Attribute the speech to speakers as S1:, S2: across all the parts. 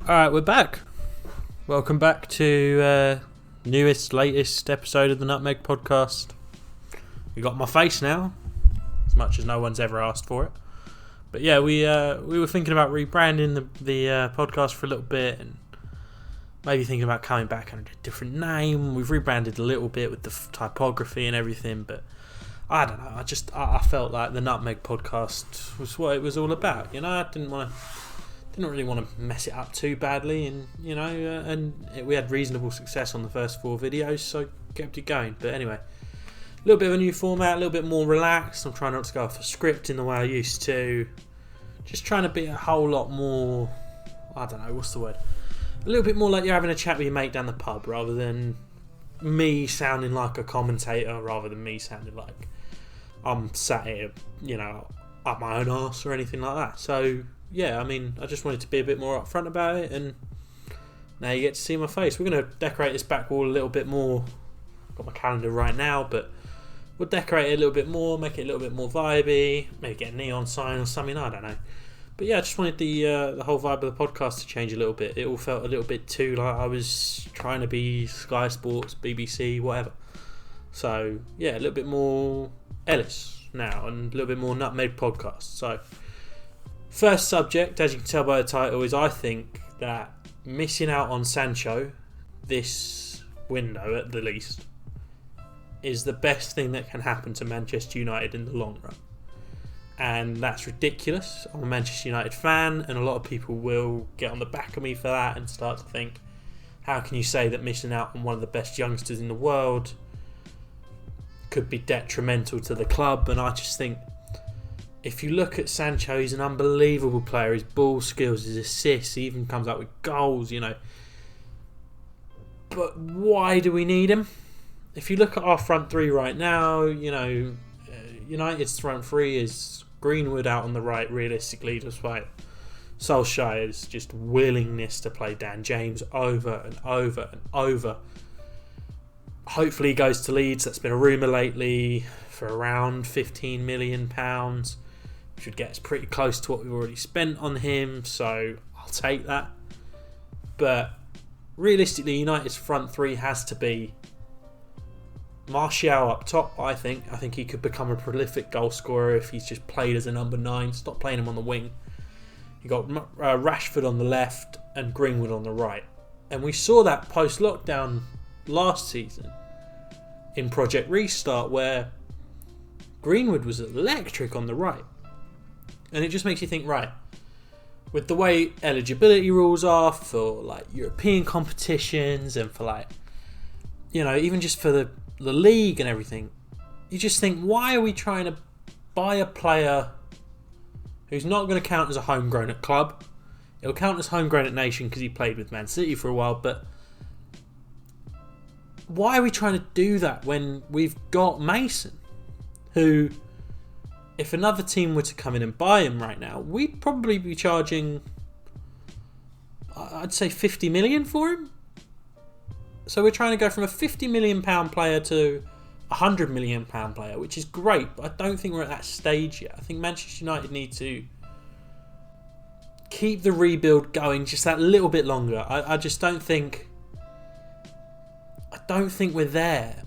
S1: Alright, we're back. Welcome back to latest episode of the Nutmeg podcast. You got my face now, as much as no one's ever asked for it. But yeah, we were thinking about rebranding the podcast for a little bit, and maybe thinking about coming back under a different name. We've rebranded a little bit with the typography and everything, but I don't know. I felt like the Nutmeg podcast was what it was all about. You know, I didn't really want to mess it up too badly, and we had reasonable success on the first 4 videos, so kept it going. But anyway, a little bit of a new format, a little bit more relaxed. I'm trying not to go off a script in the way I used to. Just trying to be a whole lot more, I don't know, what's the word? A little bit more like you're having a chat with your mate down the pub, rather than me sounding like a commentator, rather than me sounding like I'm sat here, up my own arse or anything like that. So yeah, I mean, I just wanted to be a bit more upfront about it, and now you get to see my face. We're going to decorate this back wall a little bit more. I've got my calendar right now, but we'll decorate it a little bit more, make it a little bit more vibey, maybe get a neon sign or something, I don't know. But yeah, I just wanted the whole vibe of the podcast to change a little bit. It all felt a little bit too like I was trying to be Sky Sports, BBC, whatever. So yeah, a little bit more Ellis now, and a little bit more Nutmeg podcast. So first subject, as you can tell by the title, is I think that missing out on Sancho this window at the least is the best thing that can happen to Manchester United in the long run. And that's ridiculous. I'm a Manchester United fan, and a lot of people will get on the back of me for that and start to think, how can you say that missing out on one of the best youngsters in the world could be detrimental to the club? And I just think, if you look at Sancho, he's an unbelievable player. His ball skills, his assists, he even comes up with goals, But why do we need him? If you look at our front three right now, United's front three is Greenwood out on the right, realistically, despite Solskjaer's just willingness to play Dan James over and over and over. Hopefully he goes to Leeds. That's been a rumour lately for around £15 million. Which would get us pretty close to what we've already spent on him, so I'll take that. But realistically, United's front three has to be Martial up top, I think. I think he could become a prolific goal scorer if he's just played as a number 9. Stop playing him on the wing. You got Rashford on the left and Greenwood on the right. And we saw that post-lockdown last season in Project Restart, where Greenwood was electric on the right. And it just makes you think, right, with the way eligibility rules are for like European competitions and for even just for the league and everything, you just think, why are we trying to buy a player who's not going to count as a homegrown at club? It'll count as homegrown at nation because he played with Man City for a while, but why are we trying to do that when we've got Mason, who, if another team were to come in and buy him right now, we'd probably be charging, I'd say, 50 million for him. So we're trying to go from a £50 million player to a £100 million player, which is great, but I don't think we're at that stage yet. I think Manchester United need to keep the rebuild going just that little bit longer. I don't think we're there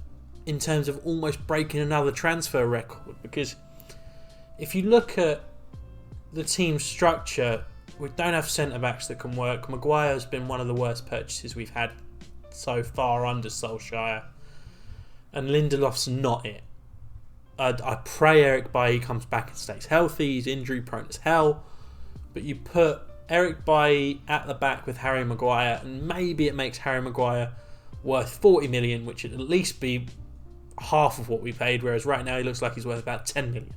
S1: in terms of almost breaking another transfer record, because if you look at the team structure, we don't have centre-backs that can work. Maguire's been one of the worst purchases we've had so far under Solskjaer, and Lindelof's not it. I pray Eric Bailly comes back and stays healthy. He's injury prone as hell, but you put Eric Bailly at the back with Harry Maguire, and maybe it makes Harry Maguire worth 40 million, which would at least be half of what we paid, whereas right now he looks like he's worth about 10 million.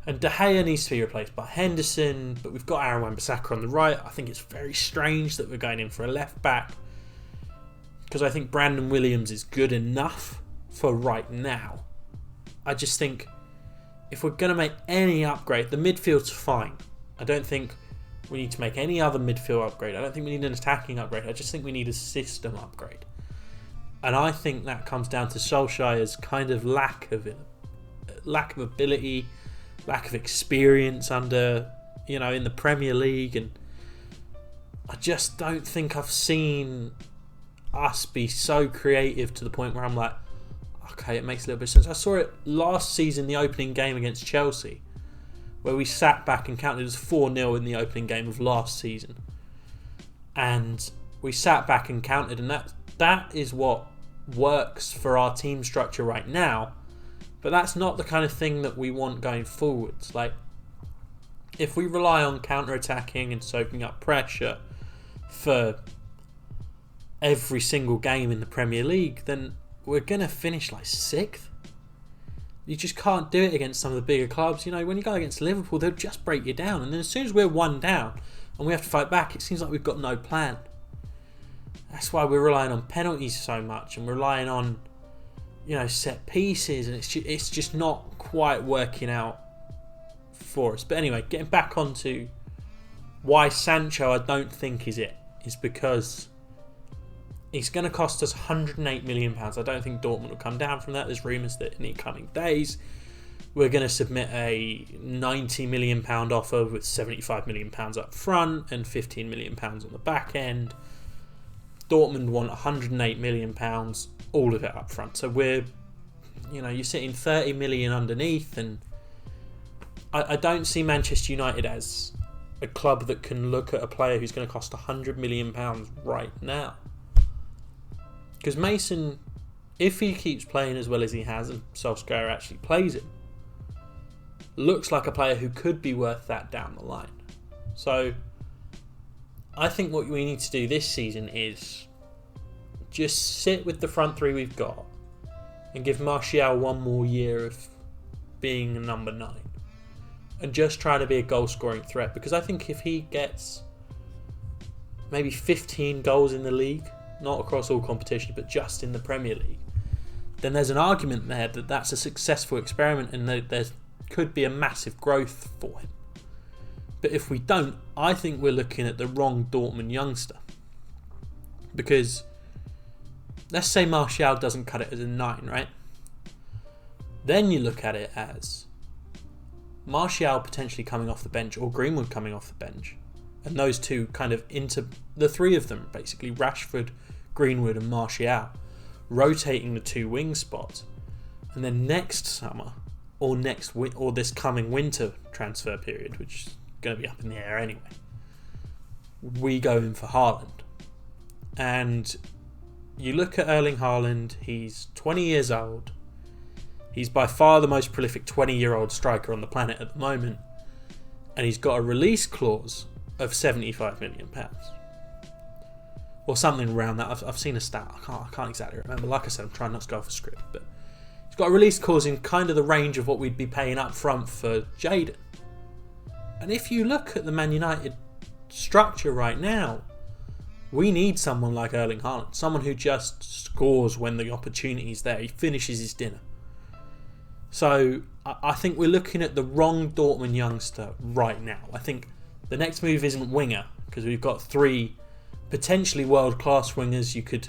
S1: And De Gea needs to be replaced by Henderson, but we've got Aaron Wan-Bissaka on the right. I think it's very strange that we're going in for a left back, because I think Brandon Williams is good enough for right now. I just think if we're going to make any upgrade, the midfield's fine. I don't think we need to make any other midfield upgrade. I don't think we need an attacking upgrade. I just think we need a system upgrade. And I think that comes down to Solskjaer's kind of lack of ability, lack of experience under, in the Premier League, and I just don't think I've seen us be so creative to the point where I'm like, okay, it makes a little bit of sense. I saw it last season, the opening game against Chelsea, where we sat back and counted as 4-0 in the opening game of last season. And we sat back and counted, and that is what works for our team structure right now. But that's not the kind of thing that we want going forwards. Like, if we rely on counter-attacking and soaking up pressure for every single game in the Premier League, then we're going to finish like 6th. You just can't do it against some of the bigger clubs. You know, when you go against Liverpool, they'll just break you down. And then as soon as we're 1 down and we have to fight back, it seems like we've got no plan. That's why we're relying on penalties so much, and we're relying on, you know, set pieces, and it's just not quite working out for us. But anyway, getting back onto why Sancho I don't think is because it's going to cost us £108 million. I don't think Dortmund will come down from that. There's rumours that in the coming days we're going to submit a £90 million offer with £75 million up front and £15 million on the back end. Dortmund want £108 million, all of it up front. So you're sitting 30 million underneath, and I don't see Manchester United as a club that can look at a player who's going to cost £100 million right now. Because Mason, if he keeps playing as well as he has, and Solskjaer actually plays him, looks like a player who could be worth that down the line. So I think what we need to do this season is just sit with the front three we've got and give Martial one more year of being a number 9 and just try to be a goal scoring threat. Because I think if he gets maybe 15 goals in the league, not across all competition but just in the Premier League, then there's an argument there that that's a successful experiment and that there could be a massive growth for him. But if we don't, I think we're looking at the wrong Dortmund youngster. Because let's say Martial doesn't cut it as a 9, right? Then you look at it as Martial potentially coming off the bench or Greenwood coming off the bench. And those two kind of into the 3 of them, basically Rashford, Greenwood and Martial, rotating the 2 wing spots. And then next summer or this coming winter transfer period, which is going to be up in the air anyway, we go in for Haaland. And you look at Erling Haaland, he's 20 years old. He's by far the most prolific 20-year-old striker on the planet at the moment. And he's got a release clause of £75 million. Or something around that. I've seen a stat. I can't exactly remember. Like I said, I'm trying not to go off a script. But he's got a release clause in kind of the range of what we'd be paying up front for Jadon. And if you look at the Man United structure right now, we need someone like Erling Haaland. Someone who just scores when the opportunity's there. He finishes his dinner. So I think we're looking at the wrong Dortmund youngster right now. I think the next move isn't winger, because we've got 3 potentially world-class wingers. You could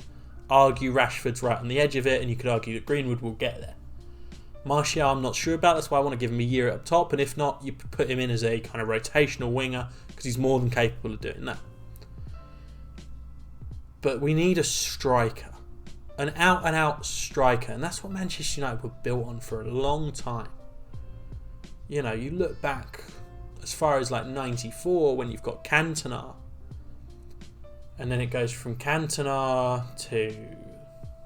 S1: argue Rashford's right on the edge of it, and you could argue that Greenwood will get there. Martial, I'm not sure about. That's why I want to give him a year up top, and if not, you put him in as a kind of rotational winger, because he's more than capable of doing that. But we need a striker. An out-and-out striker. And that's what Manchester United were built on for a long time. You know, you look back as far as like 94 when you've got Cantona. And then it goes from Cantona to,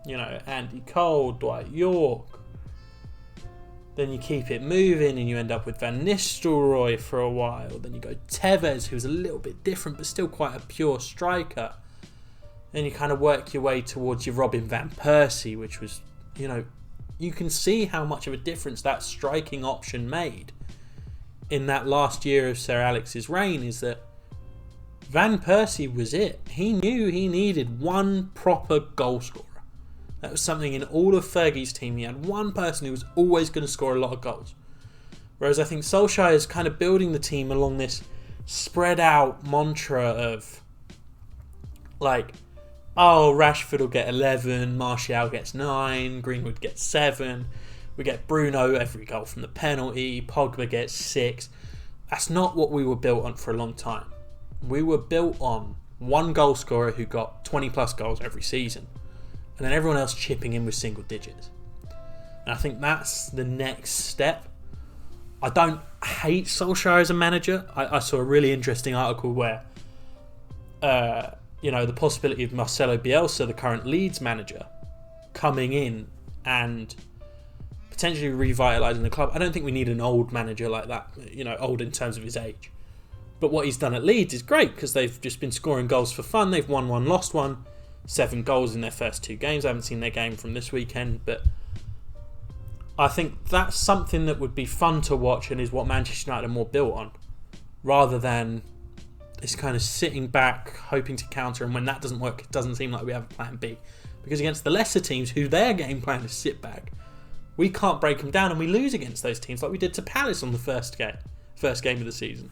S1: you know, Andy Cole, Dwight York. Then you keep it moving and you end up with Van Nistelrooy for a while. Then you go Tevez, who's a little bit different but still quite a pure striker. Then you kind of work your way towards your Robin Van Persie, which was, you know, you can see how much of a difference that striking option made in that last year of Sir Alex's reign. Is that Van Persie was it. He knew he needed one proper goal scorer. That was something in all of Fergie's team. He had one person who was always going to score a lot of goals. Whereas I think Solskjaer is kind of building the team along this spread out mantra of like, oh, Rashford will get 11, Martial gets 9, Greenwood gets 7. We get Bruno every goal from the penalty, Pogba gets 6. That's not what we were built on for a long time. We were built on one goal scorer who got 20 plus goals every season, and then everyone else chipping in with single digits. And I think that's the next step. I don't hate Solskjaer as a manager. I saw a really interesting article where, the possibility of Marcelo Bielsa, the current Leeds manager, coming in and potentially revitalising the club. I don't think we need an old manager like that, old in terms of his age. But what he's done at Leeds is great because they've just been scoring goals for fun. They've won one, lost one, 7 goals in their first 2 games. I haven't seen their game from this weekend, but I think that's something that would be fun to watch and is what Manchester United are more built on, rather than this kind of sitting back, hoping to counter, and when that doesn't work, it doesn't seem like we have a plan B. Because against the lesser teams, who their game plan is sit back, we can't break them down and we lose against those teams like we did to Palace on the first game of the season.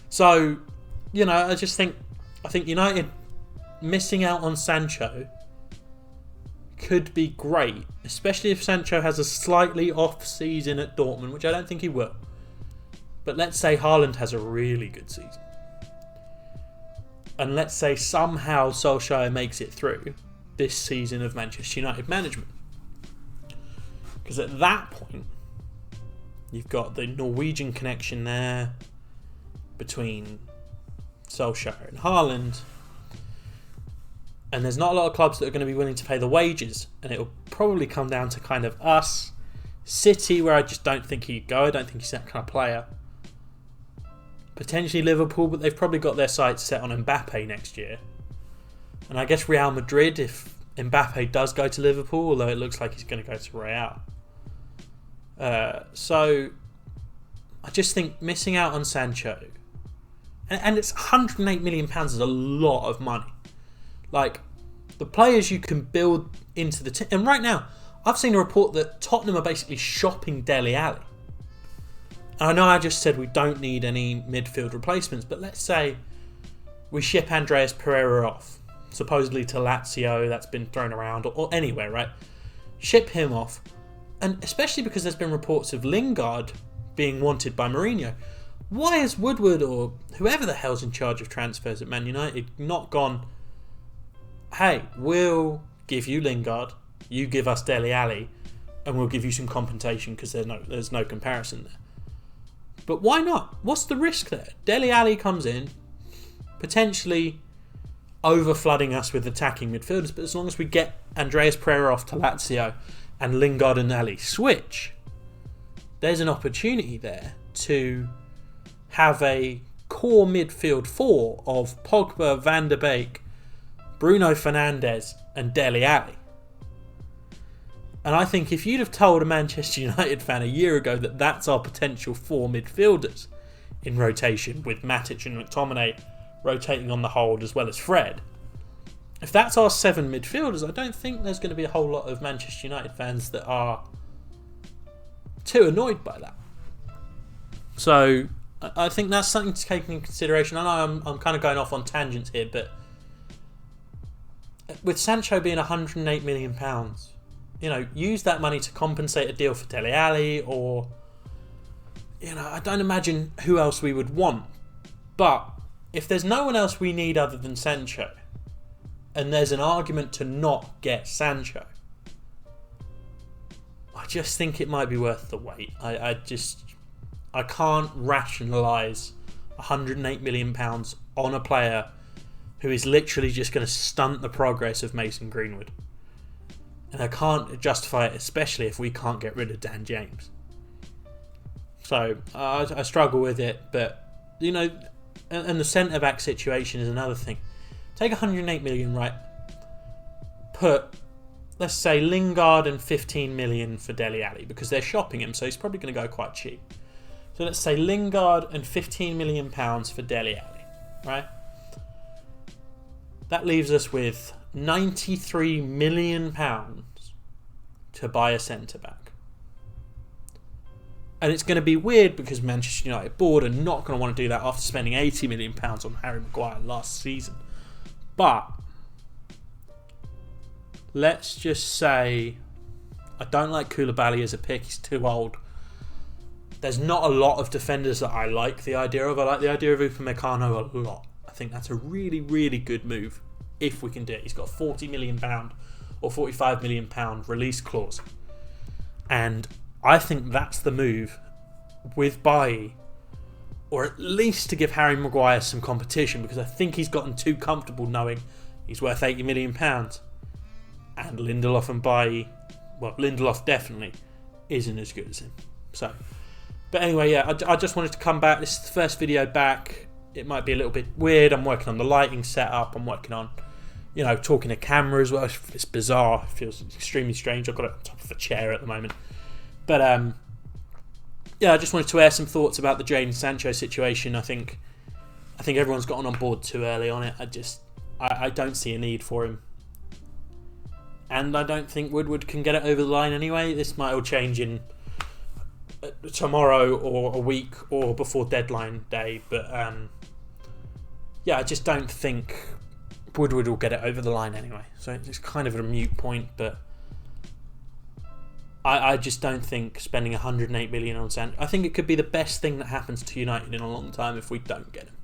S1: So, I think United missing out on Sancho could be great, especially if Sancho has a slightly off season at Dortmund, which I don't think he will. But let's say Haaland has a really good season. And let's say somehow Solskjaer makes it through this season of Manchester United management. Because at that point, you've got the Norwegian connection there between Solskjaer and Haaland. And there's not a lot of clubs that are going to be willing to pay the wages. And it'll probably come down to kind of us. City, where I just don't think he'd go. I don't think he's that kind of player. Potentially Liverpool, but they've probably got their sights set on Mbappe next year. And I guess Real Madrid, if Mbappe does go to Liverpool, although it looks like he's going to go to Real. So I just think missing out on Sancho, and it's £108 million is a lot of money. Like, the players you can build into the team. And right now, I've seen a report that Tottenham are basically shopping Dele Alli. I know I just said we don't need any midfield replacements, but let's say we ship Andreas Pereira off, supposedly to Lazio, that's been thrown around, or anywhere, right? Ship him off. And especially because there's been reports of Lingard being wanted by Mourinho. Why has Woodward, or whoever the hell's in charge of transfers at Man United, not gone, hey, we'll give you Lingard, you give us Dele Alli, and we'll give you some compensation because there's no comparison there. But why not? What's the risk there? Dele Alli comes in, potentially over-flooding us with attacking midfielders, but as long as we get Andreas Pereira off to Lazio and Lingard and Alli switch, there's an opportunity there to have a core midfield 4 of Pogba, Van der Beek, Bruno Fernandes and Dele Alli. And I think if you'd have told a Manchester United fan a year ago that that's our potential 4 midfielders in rotation, with Matic and McTominay rotating on the hold as well as Fred, if that's our 7 midfielders, I don't think there's going to be a whole lot of Manchester United fans that are too annoyed by that. So I think that's something to take into consideration. I know I'm kind of going off on tangents here, but with Sancho being £108 million, use that money to compensate a deal for Dele Alli, or, I don't imagine who else we would want. But if there's no one else we need other than Sancho, and there's an argument to not get Sancho, I just think it might be worth the wait. I can't rationalise £108 million on a player who is literally just going to stunt the progress of Mason Greenwood. And I can't justify it, especially if we can't get rid of Dan James. So I struggle with it, but and the centre back situation is another thing. Take 108 million, right? Put, let's say, Lingard and 15 million for Dele Alli, because they're shopping him, so he's probably going to go quite cheap. So let's say Lingard and 15 million pounds for Dele Alli, right? That leaves us with £93 million to buy a centre-back. And it's going to be weird because Manchester United board are not going to want to do that after spending £80 million on Harry Maguire last season. But let's just say I don't like Koulibaly as a pick. He's too old. there's not a lot of defenders that I like the idea of. I like the idea of Upamecano a lot. I think that's a really, really good move if we can do it. He's got a £40 million or £45 million release clause. And I think that's the move with Bailly, or at least to give Harry Maguire some competition, because I think he's gotten too comfortable knowing he's worth £80 million. And Lindelof and Bailly, well, Lindelof definitely isn't as good as him. So, but anyway, yeah, I just wanted to come back. This is the first video back. It might be a little bit weird. I'm working on the lighting setup. I'm working on, talking to camera as well. It's bizarre. It feels extremely strange. I've got it on top of a chair at the moment. But yeah, I just wanted to air some thoughts about the Jadon Sancho situation. I think everyone's gotten on board too early on it. I don't see a need for him. And I don't think Woodward can get it over the line anyway. This might all change in tomorrow or a week or before deadline day. But yeah, I just don't think Woodward will get it over the line anyway. So it's kind of a moot point, but I just don't think spending 108 million on Sancho. I think it could be the best thing that happens to United in a long time if we don't get him.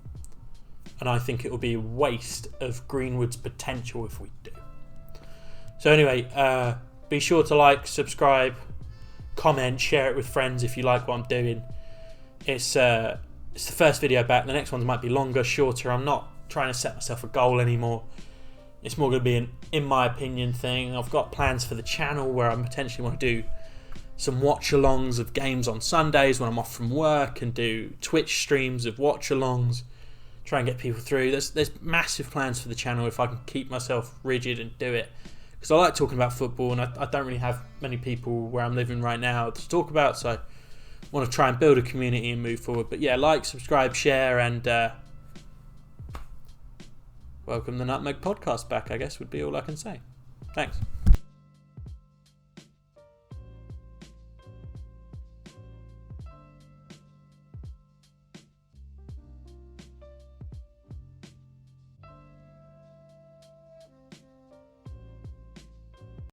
S1: And I think it will be a waste of Greenwood's potential if we do. So anyway, be sure to like, subscribe, comment, share it with friends if you like what I'm doing. It's the first video back. The next ones might be longer, shorter. I'm not trying to set myself a goal anymore. It's more going to be an in my opinion thing. I've got plans for the channel where I potentially want to do some watch-alongs of games on Sundays when I'm off from work, and do Twitch streams of watch-alongs, try and get people through. There's massive plans for the channel if I can keep myself rigid and do it, because I like talking about football, and I don't really have many people where I'm living right now to talk about, so I want to try and build a community and move forward. But yeah, like, subscribe, share, and welcome the Nutmeg podcast back, I guess would be all I can say. Thanks.